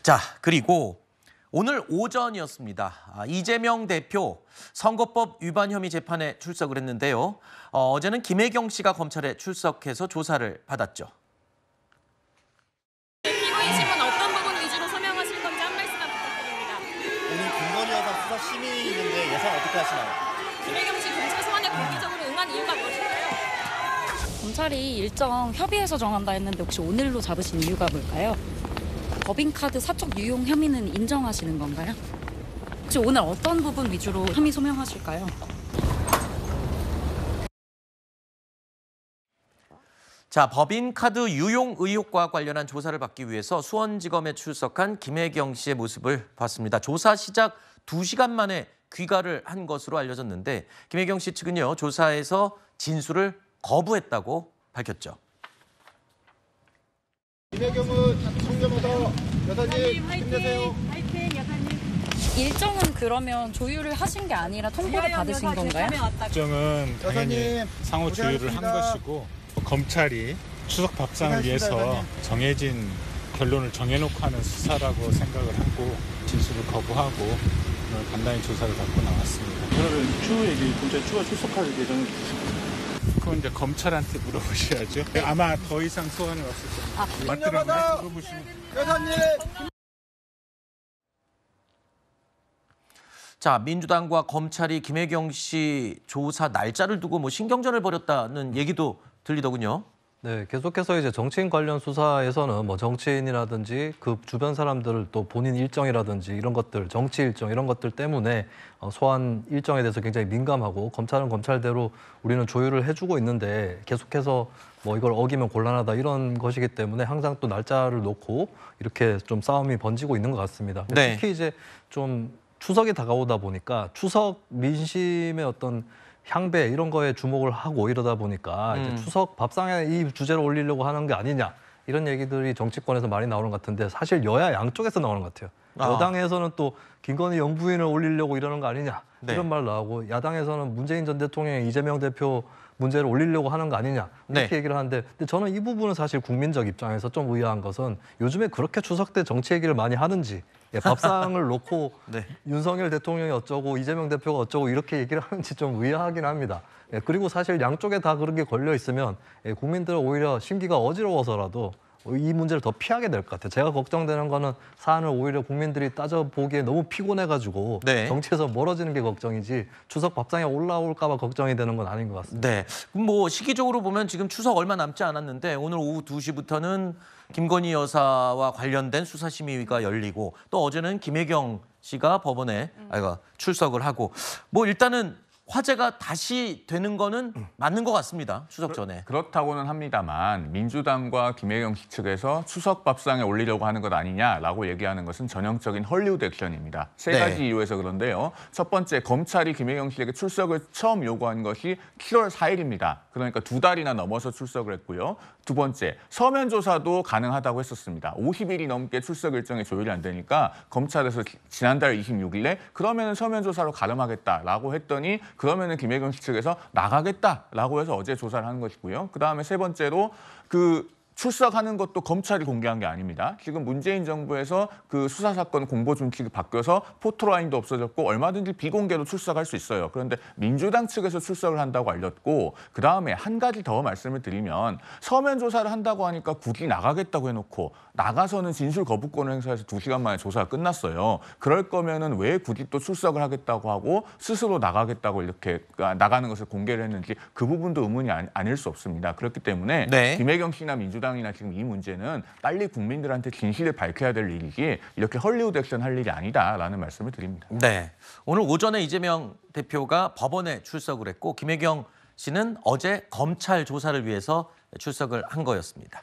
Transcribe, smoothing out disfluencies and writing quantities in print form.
자, 그리고 오늘 오전이었습니다. 이재명 대표 선거법 위반 혐의 재판에 출석을 했는데요. 어제는 김혜경 씨가 검찰에 출석해서 조사를 받았죠. 피고인심은 어떤 부분 위주로 서명하실 건지 한 말씀만 부탁드립니다. 오늘 김건희 여사 수사 심의 있는데 예상 어떻게 하시나요? 김혜경 씨 검찰 소환에 공개적으로 응한 이유가 무엇일까요? 검찰이 일정 협의해서 정한다 했는데 혹시 오늘로 잡으신 이유가 뭘까요? 법인카드 사적 유용 혐의는 인정하시는 건가요? 혹시 오늘 어떤 부분 위주로 혐의 소명하실까요? 자, 법인카드 유용 의혹과 관련한 조사를 받기 위해서 수원지검에 출석한 김혜경 씨의 모습을 봤습니다. 조사 시작 2시간 만에 귀가를 한 것으로 알려졌는데 김혜경 씨 측은요, 조사에서 진술을 거부했다고 밝혔죠. 김혜경은 청렴하다. 여사님 힘내세요. 화이팅 여사님. 일정은 그러면 조율을 하신 게 아니라 통보를 받으신 건가요? 일정은 당연히 여사님, 상호 조율을 한 고생하셨습니다. 것이고 검찰이 추석 밥상을 위해서 고생하셨습니다, 정해진 결론을 정해놓고 하는 수사라고 생각을 하고 진술을 거부하고 오늘 간단히 조사를 받고 나왔습니다. 그러면 추후 얘기 검찰 추가 출석할 예정이 그건 이제 검찰한테 물어보셔야죠. 아마 더 이상 소환이 왔을 겁니다. 맞더라고요. 물어보시면. 여사님. 자, 민주당과 검찰이 김혜경 씨 조사 날짜를 두고 신경전을 벌였다는 얘기도 들리더군요. 네, 계속해서 이제 정치인 관련 수사에서는 정치인이라든지 그 주변 사람들 또 본인 일정이라든지 이런 것들, 정치 일정 이런 것들 때문에 소환 일정에 대해서 굉장히 민감하고 검찰은 검찰대로 우리는 조율을 해주고 있는데 계속해서 이걸 어기면 곤란하다 이런 것이기 때문에 항상 또 날짜를 놓고 이렇게 좀 싸움이 번지고 있는 것 같습니다. 네. 특히 이제 좀 추석이 다가오다 보니까 추석 민심의 어떤 향배 이런 거에 주목을 하고 이러다 보니까 이제 추석 밥상에 이 주제를 올리려고 하는 게 아니냐 이런 얘기들이 정치권에서 많이 나오는 것 같은데 사실 여야 양쪽에서 나오는 것 같아요. 여당에서는 또 김건희 영부인을 올리려고 이러는 거 아니냐 이런 말 나오고 야당에서는 문재인 전 대통령이 이재명 대표 문제를 올리려고 하는 거 아니냐 이렇게 얘기를 하는데 근데 저는 이 부분은 사실 국민적 입장에서 좀 의아한 것은 요즘에 그렇게 추석 때 정치 얘기를 많이 하는지 밥상을 놓고 윤석열 대통령이 어쩌고 이재명 대표가 어쩌고 이렇게 얘기를 하는지 좀 의아하긴 합니다. 그리고 사실 양쪽에 다 그런 게 걸려 있으면 국민들은 오히려 심기가 어지러워서라도 이 문제를 더 피하게 될 것 같아요. 제가 걱정되는 거는 사안을 오히려 국민들이 따져보기에 너무 피곤해가지고 정치에서 멀어지는 게 걱정이지 추석 밥상에 올라올까 봐 걱정이 되는 건 아닌 것 같습니다. 네, 그럼 시기적으로 보면 지금 추석 얼마 남지 않았는데 오늘 오후 2시부터는 김건희 여사와 관련된 수사심의가 열리고 또 어제는 김혜경 씨가 법원에 출석을 하고 일단은 화제가 다시 되는 거는 맞는 것 같습니다. 추석 전에. 그렇다고는 합니다만 민주당과 김혜경 씨 측에서 추석 밥상에 올리려고 하는 것 아니냐라고 얘기하는 것은 전형적인 헐리우드 액션입니다. 세 가지 이유에서 그런데요. 첫 번째, 검찰이 김혜경 씨에게 출석을 처음 요구한 것이 7월 4일입니다. 그러니까 2달이나 넘어서 출석을 했고요. 두 번째, 서면 조사도 가능하다고 했었습니다. 50일이 넘게 출석 일정이 조율이 안 되니까 검찰에서 지난달 26일에 그러면 서면 조사로 가름하겠다라고 했더니 그러면은 김혜경 씨 측에서 나가겠다라고 해서 어제 조사를 한 것이고요. 그다음에 세 번째로 출석하는 것도 검찰이 공개한 게 아닙니다. 지금 문재인 정부에서 그 수사사건 공보 준칙이 바뀌어서 포토라인도 없어졌고 얼마든지 비공개로 출석할 수 있어요. 그런데 민주당 측에서 출석을 한다고 알렸고 그다음에 한 가지 더 말씀을 드리면 서면 조사를 한다고 하니까 굳이 나가겠다고 해놓고 나가서는 진술 거부권을 행사해서 2시간 만에 조사가 끝났어요. 그럴 거면은 왜 굳이 또 출석을 하겠다고 하고 스스로 나가겠다고 이렇게 나가는 것을 공개를 했는지 그 부분도 의문이 아닐 수 없습니다. 그렇기 때문에 김혜경 씨나 민주당 이나 지금 이 문제는 빨리 국민들한테 진실을 밝혀야 될 일이지 이렇게 헐리우드 액션 할 일이 아니다라는 말씀을 드립니다. 네, 오늘 오전에 이재명 대표가 법원에 출석을 했고 김혜경 씨는 어제 검찰 조사를 위해서 출석을 한 거였습니다.